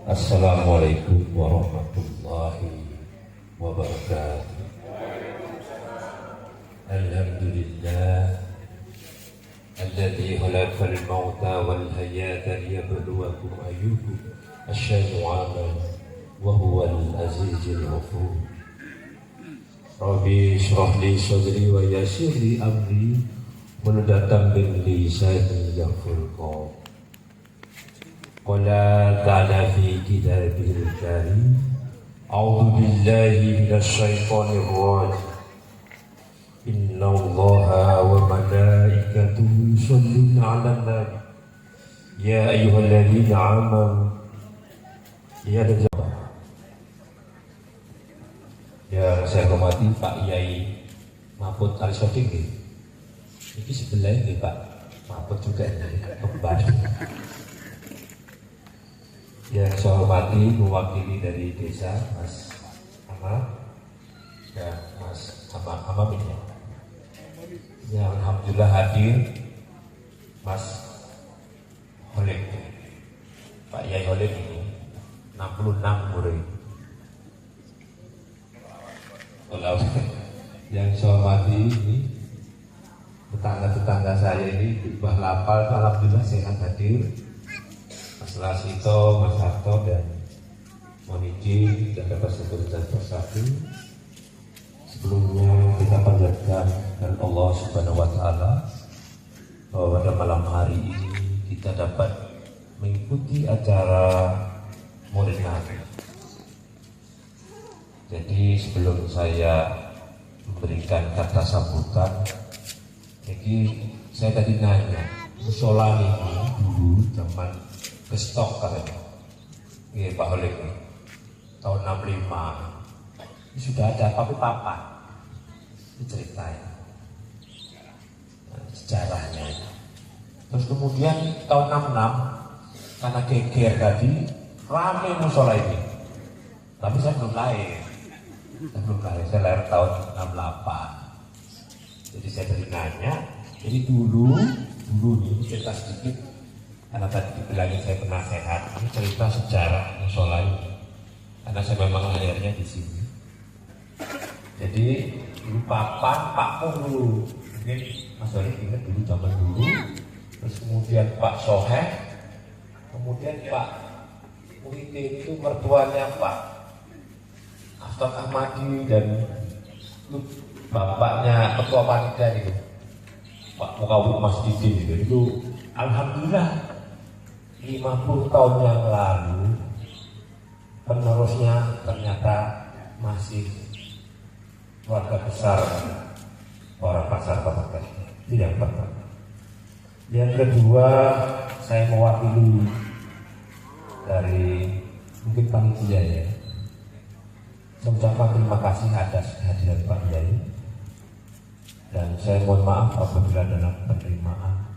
Assalamualaikum warahmatullahi wabarakatuh. Alhamdulillah alladzi khalaqal mauta wal hayata liyabluwakum ayyukum ahsanu amala wa huwal azizul ghafur. Rabbi shrah li sadri wa yassir li amri wahlul min lisani yafqahu qawli. Qala ta'ala fi kitabil karim a'udzu billahi minasy syaithanir rajim. Innallaha wa malaikatahu yusholluna 'alan nabi ya ayyuhalladzina amanu yang saya hormati Pak Yai Mahfud Al-Sodiq. Ini sebelah ini Pak Mahfud juga kembar. Yang saya hormati mewakili dari desa Mas Amam dan Mas Amam ini. Yang alhamdulillah hadir Mas Holik, Pak Yai Holik ini 66 murid. Yang saya hormati ini tetangga-tetangga saya ini di Bah Lapal, alhamdulillah sehat hadir. Mas Lasito, Mas Harto, dan Moniji dan dapat sekuritas bersatu. Sebelumnya kita panjatkan dan Allah Subhanahu wa Ta'ala bahwa pada malam hari ini kita dapat mengikuti acara Maulid Nabi. Jadi sebelum saya memberikan kata sambutan, jadi saya tadi nanya, musola ini dulu zaman kestok katanya, iya Pak Holik tahun 65 ini sudah ada tapi papan, ini ceritanya, sejarahnya. Terus kemudian tahun 66 karena geger tadi rame musola ini, tapi saya belum lahir. Saya lahir tahun 68. Jadi saya tadi nanya, jadi dulu nih cerita sedikit. Karena tadi dibilangin saya penasehat, ini cerita sejarah musola ini. Karena saya memang lahirnya di sini. Jadi dulu papan, Pak Pung dulu. Mungkin Mas Wali ingat dulu zaman dulu. Terus kemudian Pak Soheh, kemudian Pak Muhyiddin itu mertuanya Pak Astok Ahmadi dan itu bapaknya ketua panitia itu Pak Mukawit Masjidin itu alhamdulillah 50 tahun yang lalu penerusnya ternyata masih keluarga besar orang Pasar Pabekan. Itu yang pertama. Yang kedua, saya mewakili dari mungkin panitia ya. Saya ucapkan terima kasih atas kehadiran Pak Yai. Dan saya mohon maaf apabila dalam penerimaan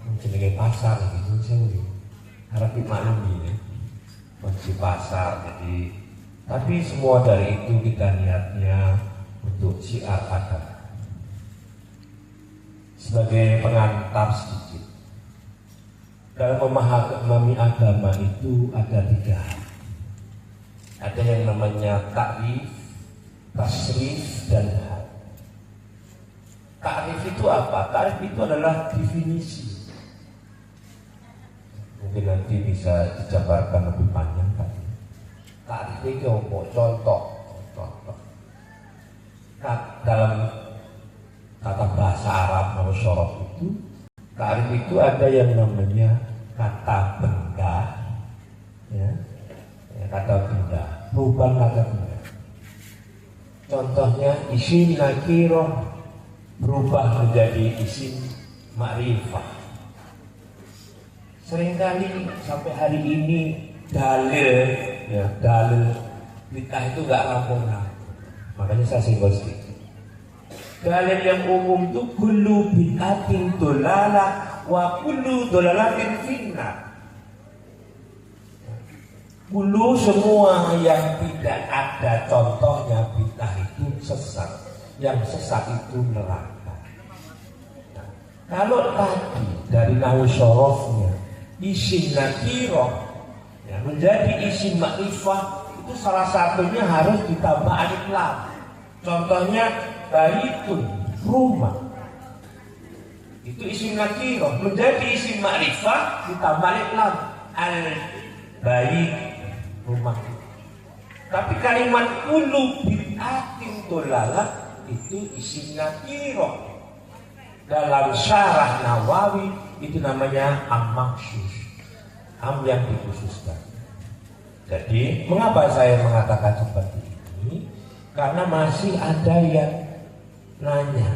menjadi pasar gitu, saya harap dimaklumi ya, kondisi pasar. Jadi, tapi semua dari itu kita niatnya untuk syiar agama. Sebagai pengantar sedikit, dalam memahami agama itu ada 3 hal. Ada yang namanya takrif, tasrif, dan hal. Takrif itu apa? Takrif itu adalah definisi. Mungkin nanti bisa dijabarkan lebih panjang tadi. Takrif itu apa? Contoh. Dalam kata bahasa Arab atau syaraf itu, takrif itu ada yang namanya kata benda, ya, kata benda, perubahan kata benda. Contohnya isim nakirah berubah menjadi isim ma'rifah. Seringkali sampai hari ini dalil kita itu nggak rampung-rampung. Makanya saya singgah sedikit. Dalil yang umum itu kullu bid'atin dolalah wa kullu dolalatin finnar. Kullu semua yang tidak ada contohnya bid'ah itu sesat. Yang sesat itu neraka. Nah, kalau tadi dari nahu syarafnya isim nakirah Ya, menjadi isim makrifah itu salah satunya harus ditambah alif lam. Contohnya baitun, rumah. Itu isim nakirah. Menjadi isim makrifah ditambah alif lam. Al bait, rumah. Tapi kalimat kullu bid'atin dolalah itu isim nakirah. Dalam syarah Nawawi itu namanya am-makhsus, am yang dikhususkan. Jadi mengapa saya mengatakan seperti ini? Karena masih ada yang nanya,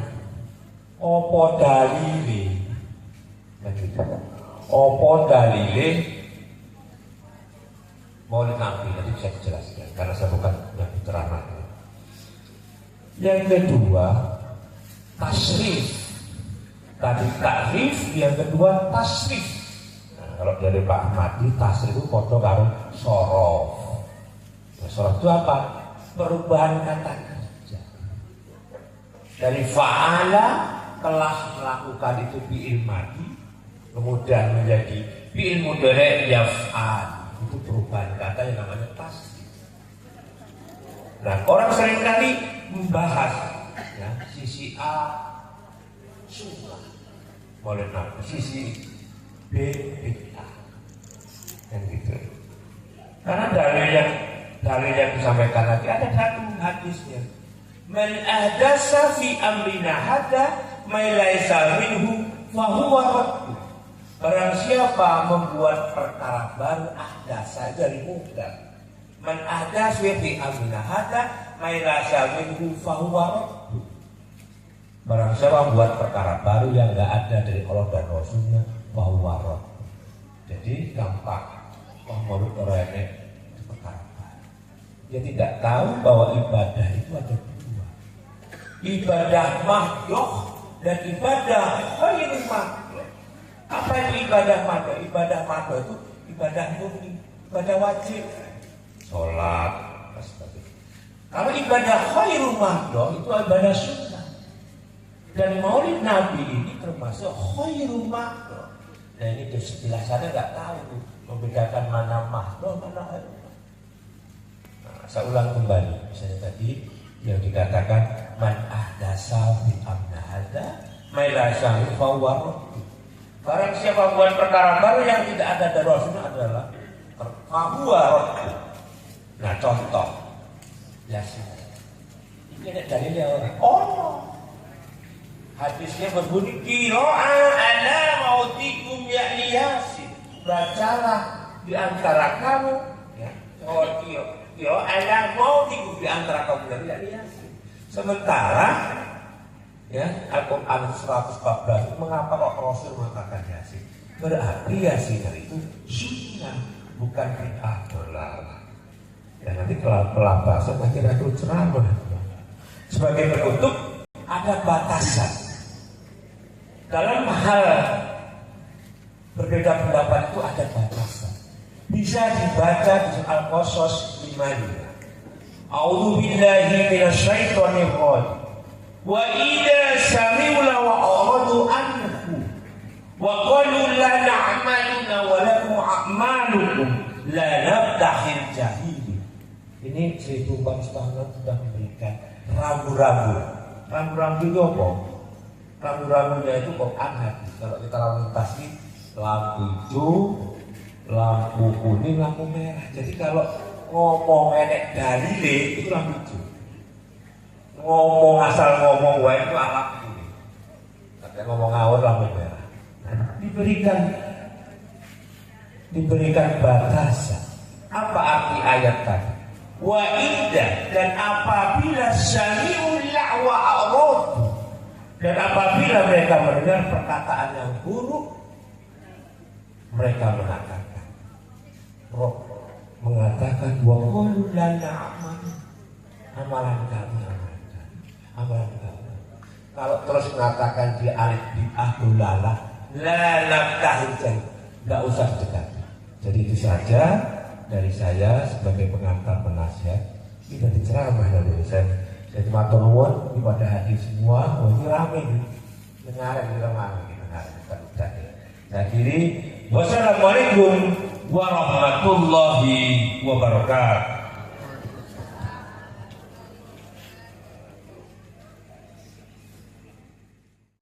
opo dalile? Opo dalile? Maulid Nabi, nanti bisa dijelaskan karena saya bukan yang ceramah. Yang kedua, tasrif. Tadi takrif, yang kedua tasrif. Nah, kalau dari Pak Ahmadi, tasrif itu foto karo sorof. Nah, sorof itu apa? Perubahan kata kerja. Dari fa'ala telah melakukan itu fi'il madhi, kemudian menjadi fi'il mudhari' yaf'al. Itu perubahan kata yang namanya tasrif. Nah, orang seringkali membahas ya, sisi A sunnah boleh nabi, sisi B bid'ah, kan gitu. Karena dalil yang disampaikan lagi ada satu hadisnya, man ahdasa fi amrina hadza ma laysa minhu fa huwa radd. Barang siapa membuat perkara baru, ahdasa dari mubtada, man ahdasa fi amrina hadza ma laysa minhu fa huwa radd. Barang siapa membuat perkara baru yang enggak ada dari Allah dan Rasulnya, bahwa roh. Jadi gampang, menurut orang ini perkara baru. Dia tidak tahu bahwa ibadah itu ada dua, ibadah mahdoh dan ibadah khairul mahdoh. Apa itu ibadah mahdoh? Ibadah mahdoh itu ibadah murni, ibadah wajib, sholat, sebagainya. Kalau ibadah khairul mahdoh itu ibadah sunnah. Dan maulid Nabi ini termasuk khairul mahdoh. Nah ini di sebelah sana nggak tahu membedakan mana mahdoh, mana khairul mahdoh. Nah, saya ulang kembali, misalnya tadi yang dikatakan man ahdasa fi amrina hadza ma laysa minhu fa huwa radd. Barang siapa buat perkara baru yang tidak ada dari Rasulnya adalah fa huwa radd. Nah contoh, Yasin. Ini ada dalilnya orang. Oh. Hadisnya berbunyi qira'a ala mautikum ya Yasin. Bacalah di antara kamu ya. Oh qira'a ala mautikum di antara kamu ya Yasin. Sementara ya Al-Qur'an 114 mengapa kok Rasul mengatakan Yasin? Berarti Yasin itu sunnah, bukan bid'ah dolalah. Ya nanti pelan-pelan bahasa makin aku ceramah. Sebagai penutup ada batasan. Dalam hal berbeda pendapat itu ada batasan. Bisa dibaca di Al-Qasas 5. A'udzu billahi minasyaitonir rajim. Wa idza sami'u wa aradu anhu wa qalu la na'maluna wa lakum a'malukum la nabtahil jahili. Ini 1400 tahun sudah memberikan rambu-rambu. Rambu-rambu itu apa? Rambu-rambunya itu Quran hadis. Kalau kita lalu lintas nih, lampu hijau, lampu kuning, lampu merah. Jadi kalau ngomong enek dalile itu lampu hijau. Ngomong asal ngomong wae itu lampu kuning. Tapi ngomong ngawur lampu merah. Nah, diberikan batasan. Apa arti ayat tadi? Wa idza, dan apabila sami'u la'wa a'radu, dan apabila mereka mendengar perkataan yang buruk, mereka mengatakan wa qalu lana amalan kami, amalan kami. Kalau terus mengatakan dia alif bid'ah dolalah, la nabtahil jahil, enggak usah dekat. Jadi itu saja dari saya sebagai pengantar penasihat. Kita diceramah dari saya. Jadi matur nuwun pada hati semua, ini rame nih. Dengar kita rame, dengar kita udah. Saya kiri, wassalamualaikum warahmatullahi wabarakatuh.